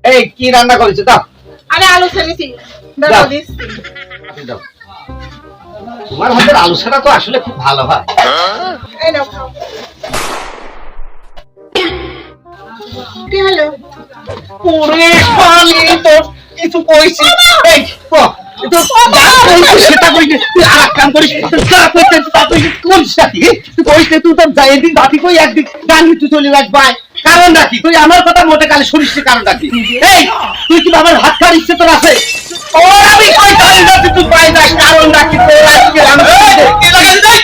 এই কি রান্না করেছো দাও। আরে আলু ছেড়েছি, দাও দিচ্ছি। দাও। তোমার হাতের আলু ছাড়া তো আসলে খুব ভালো হয়। এই নাও খাও। কি হলো? ওরে শালি তো কিছু কইছি। এই তো যা কইছি সেটা কইছি, তুই আর এক কাম করিস। যা কইতে তা তুই করিস না কি? তুই কইতে তুই তো যাই একদিন বাকি কই একদিন গান তুই চলে আসবাই। কারণ নাকি তুই আমার কথা মোটে কালে শুনিস না, কারণ নাকি? এই তুই কি বাবার হাত খাওয়ার ইচ্ছে তোর আছে? ও আমি কই কারণ নাকি তুই পাই যাস, কারণ নাকি তোর আজকে আমি কি লাগাই দেই?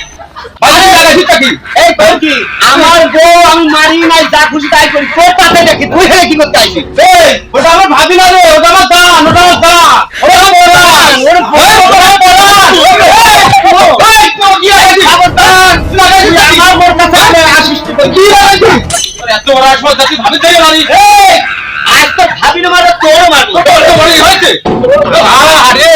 ভাই লাগাই কি? এই কই কি আমার বউ আমি মারি নাই, যা খুশি তাই করি। তোর তাতে নাকি তুই হেলে কি করতে আইছিস? এই ওটা আমার ভাবি না রে, ওটা আমার দান, ওটা আমার দান। ওরে বলান, ওরে বলান। এই তো কি আছে খবরদার লাগাই দিবি আমার মোর কাছে আসিস তুই। কি লাগাইছিস? আরে এত বড় আসল তুই ভাবি দেই মারি। এই আজ তো ভাবি না মারো, তোর মারবো। তোর তো বড় হইছে। আরে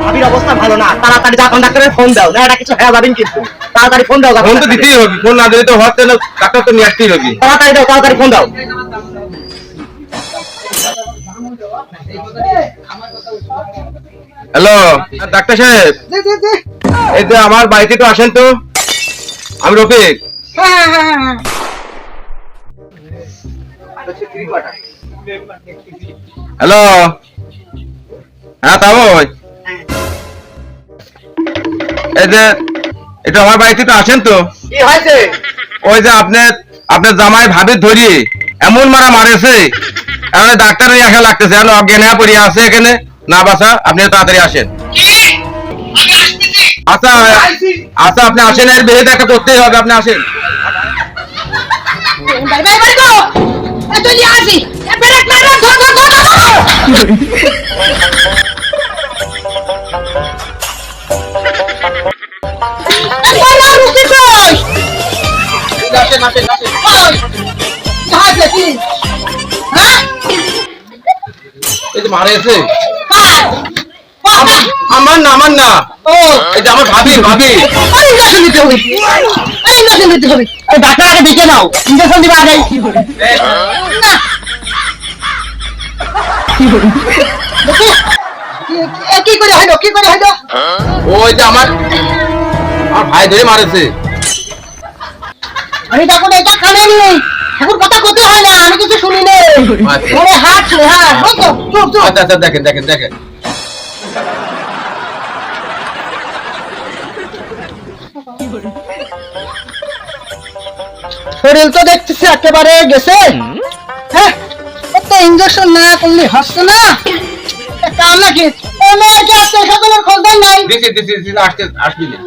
ভাবির অবস্থা ভালো না, তাড়াতাড়ি যা কন্ডাক্টরের ফোন দাও, না এটা কিছু হয়ে যাবেন কিন্তু। তাড়াতাড়ি ফোন দাও। ফোন তো দিতেই হবে, ফোন না দিলে তো হচ্ছে না, ডাক্তার তো নিয়ে আসতেই হবে। তাড়াতাড়ি দাও, তাড়াতাড়ি ফোন দাও। হ্যালো ডাক্তার সাহেব, এই যে আমার বাড়িতে তো আসেন তো, আমি রফিক। হ্যালো, হ্যাঁ তাবই, এই যে এটা আমার বাড়িতে তো আসেন তো। কি হয়েছে? ওই যে আপনার জামাই ভাবির ধরি এমন মারা মারেছে, এখন ডাক্তার নিয়ে আসা লাগতেছে। এখন অজ্ঞান হয়ে পড়ে আছে এখানে, না বাসা আপনি তাড়াতাড়ি আসেন। আচ্ছা আচ্ছা আপনি আসেন, এর বিয়ে দেখা করতেই হবে, আপনি আসেন। বাই বাই বাই গো। এ তুই আসি। এ ব্রেক মার, ধর ধর ধর। এই যে মারেছে আমার না ও এই যে আমার ভাবি ডাক্তার আগে দেখে নাও, ইঞ্জেকশন দিবা আগে। কি করে হইলো? কি করে হইলো? ওই যে আমার ভাই ধরে মারেছে। আমি তখন এটা কানে নি, এখন কথা কত হয় না, আমি কিছু শুনি নে। ওরে হাত ছে, হ্যাঁ বুঝছো? চুপ চুপ। আচ্ছা আচ্ছা দেখেন দেখেন দেখেন। শরীর তো দেখতেছি একেবারে গেছে। হ্যাঁ তো ইনজেকশন না করলে হচ্ছে না। কাম নাকি মেয়েকে আজকে সকালের খোঁজ দেন নাই? দিছি আসবি না।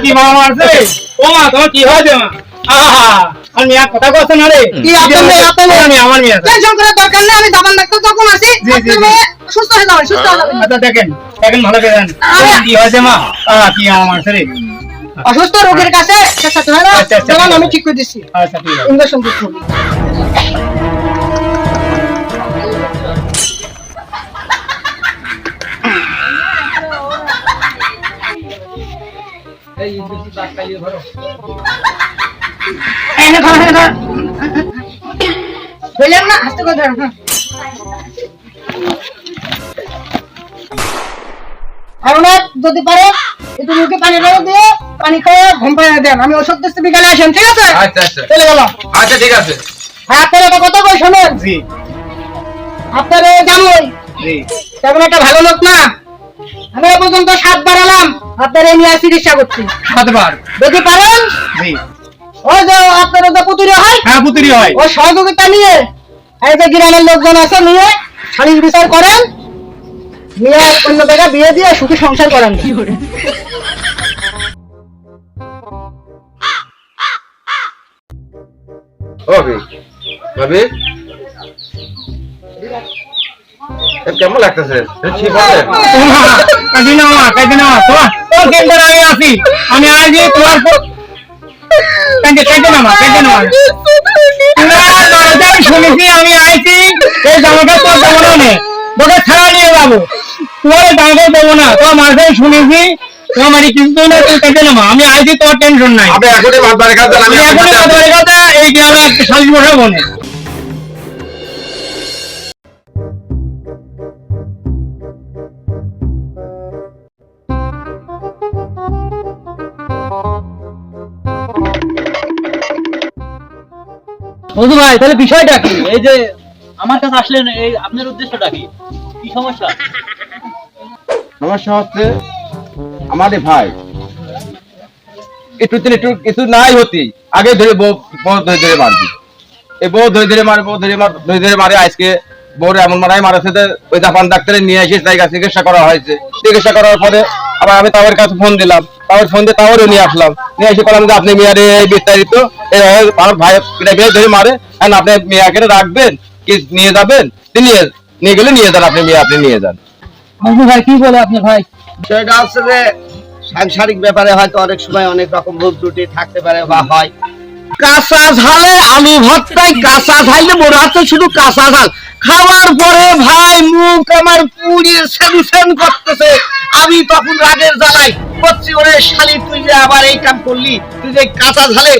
কি মা মারছে? ও মা তোমার কি হয়েছে মা? আর মিয়া কথা কইছ না রে? কি আপনার মেয়ে? আমার মেয়ে। টেনশন করার দরকার নেই, আমি দাবান ডাক্তার তখন আছি। আপনার মেয়ে সুস্থ হয়ে যাবে, সুস্থ হয়ে যাবে। আচ্ছা দেখেন ভালো করে জান কি হয়েছে মা? কি আমার রে? অসুস্থ রোগীর কাছে চেষ্টা হয় না, আচ্ছা, দাবান আমি ঠিক করে দিচ্ছি। আচ্ছা ঠিক আছে। ইনজেকশন দিচ্ছি। বললাম না হাসতে করে ধরো। আর ওনার যদি পারে একটু মুখে পানি ঢেলে দিয়ে পানি খেয়ে ঘুম পাড়িয়ে দেন। আমি ওষুধ দিচ্ছি, বিকালে আসেন, ঠিক আছে? আচ্ছা আচ্ছা চলে গেল। আচ্ছা ঠিক আছে। হ্যাঁ আপনার একটা কথা কই শোনেন। জি আপনার জামুই জি তেমন একটা ভালো লোক না। আমি এ পর্যন্ত 7 বার এলাম আপনার এই নিয়ে চিকিৎসা করছি। 7 বার। যদি পারেন জি ওই যে আপনার যে পুতুরি হয়, হ্যাঁ পুত্রী হয়। ওই সহযোগিতা নিয়ে এই যে গ্রামের লোকজন আছে নিয়ে সালিশ বিচার করেন, নিয়ে অন্য জায়গায় বিয়ে দিয়ে সুখী সংসার করেন। ভাবি কেমন লাগতেছে? ঠিক আছে আমি আজ তোমার কেটে না মা না দরজা আমি শুনেছি আমি আইছি এই জামাটা তোর জামাটা নেই তোকে ছাড়া নিয়ে যাবো তোর জামাটা দেবো না তোর মাঝে শুনেছি তোমার মানে কিন্তু না তুই কেটে না মা আমি আইছি তোর টেনশন নাই আপনি এখনই মাতবারের কাছে যান, আমি আমি এখনই আপনার কথা কথা এই গ্রামে একটা সালিশ বসাবো না বন্ধু ভাই তাহলে বিষয়টা কি এই যে আমার কাছে আসলেন এই আপনার উদ্দেশ্যটা কি কি সমস্যা সমস্যা হচ্ছে আমাদের ভাই একটু কিছু নাই হতি আগে ধরে বউ ধরে ধরে মারবি এই বউ ধরে ধরে মারে ধরে ধরে মারে আজকে বউর এমন মারাই মারাছে যে ওই জাপান ডাক্তারে নিয়ে এসে তাই চিকিৎসা করা হয়েছে চিকিৎসা করার পরে আবার আমি তাওয়ার কাছে ফোন দিলাম তাওয়ার ফোন দিয়ে তাওয়ারও নিয়ে আসলাম নিয়ে এসে বললাম যে আপনি মেয়ারে এই বিস্তারিত আমার ভাই মেয়ে ধরে মারে আর আপনি মেয়াকে রাখবেন কি নিয়ে যাবেন নিয়ে গেলে নিয়ে যান আপনি মেয়ে আপনি নিয়ে যান বন্ধু ভাই কি বলে আপনি ভাই সেটা হচ্ছে যে সাংসারিক ব্যাপারে হয়তো অনেক সময় অনেক রকম ভুল ত্রুটি থাকতে পারে বা হয়। কাঁচা ঝালে আলু ভর্তায় কাঁচা ঝালে মনে হচ্ছে শুধু কাঁচা ঝাল খাওয়ার পরে ভাই মুখ আমার পুড়িয়ে সেলুশন করতেছে। আমি তখন রাগের জ্বালাই করছি ওরে শালি তুই যে আবার এই কাম করলি তুই যে কাঁচা ঝালে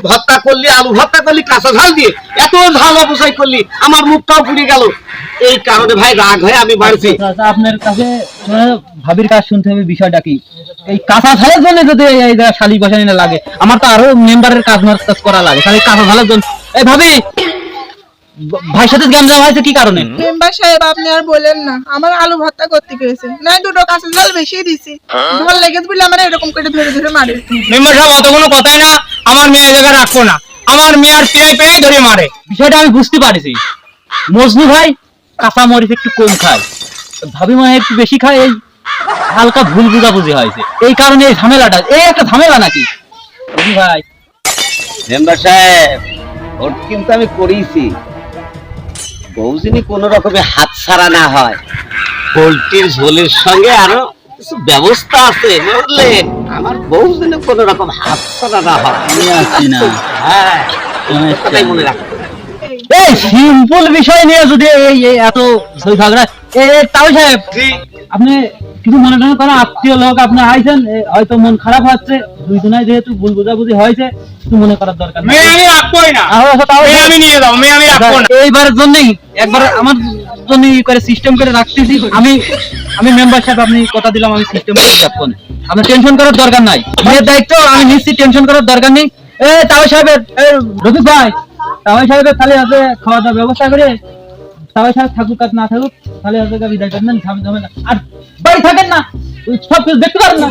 ভর্তা করলি আলু ভর্তা করলি কাঁচা ঝাল দিয়ে এত ঝাল অবসাই করলি আমার মুখটাও পুড়ে গেল। এই কারণে ভাই রাগ হয়ে আমি বাড়ছি। আপনার কাছে ভাবির কাজ শুনতে হবে বিষয়টা কি এই কাঁচা ঝালের জন্য যদি এই শালি বসানি না লাগে আমার তো আরো মেম্বারের কাজ করা লাগে তাহলে কাঁচা ঝালের জন্য এই ভাবি ভাইয়ের সাথে গ্যামজাম হয়েছে কি কারণে মেম্বার সাহেব আপনি আর বলেন না আমার আলু ভর্তা করতে গেছে না দুটো কাঁচা ঝাল বেশি দিছি ঝাল লেগেছে বলে আমার এরকম করে ধরে ধরে মারে। মেম্বার সাহেব অত কোনো কথাই না আমার মেয়ে জায়গা রাখবো না আমার মেয়ের পেয়ে পেয়ে ধরে মারে বিষয়টা আমি বুঝতে পারছি মজনু ভাই কাঁচা মরিচ একটু কম খায় ভাবি মনে একটু বেশি খায় এই হালকা ভুল বুঝাবুঝি হয়েছে এই কারণে এই ঝামেলাটা এই একটা ঝামেলা নাকি মজনু ভাই মেম্বার সাহেব ভোট কিন্তু আমি করেছি বউজিনি কোন রকমে হাত ছাড়া না হয় পোল্ট্রির ঝোলের সঙ্গে আরো কিছু ব্যবস্থা আছে বুঝলেন আমার বউজিনি কোন রকম হাত ছাড়া না হয় না হ্যাঁ এই কথাই মনে রাখবেন। এই সিম্পল বিষয় নিয়ে যদি এই এত সই ঝগড়া তাও সাহেব আপনি কিছু মনে করেন আত্মীয় লোক আপনি আইছেন হয়তো মন খারাপ হচ্ছে দুইজনাই যেহেতু ভুল বোঝাবুঝি হয়েছে কিছু মনে করার দরকার মেয়ে আমি রাখবোই না মেয়ে আমি নিয়ে যাবো মেয়ে আমি রাখবো না এইবারের জন্যই একবার আমার জন্য করে সিস্টেম করে রাখতেছি আমি মেম্বার সাহেব আপনি কথা দিলাম আমি সিস্টেম করে রাখবো না আপনার টেনশন করার দরকার নাই মেয়ের দায়িত্ব আমি নিশ্চিত টেনশন করার দরকার নেই তাও সাহেবের রফিক ভাই তাওয়াই সাহেবের তাহলে হবে খাওয়া দাওয়ার ব্যবস্থা করে তাওয়াই সাহেব থাকুক আর না থাকুক তাহলে হবে বিদায় করবেন ঝামেলা আর বাড়ি থাকেন না সব কিছু দেখতে পারেন না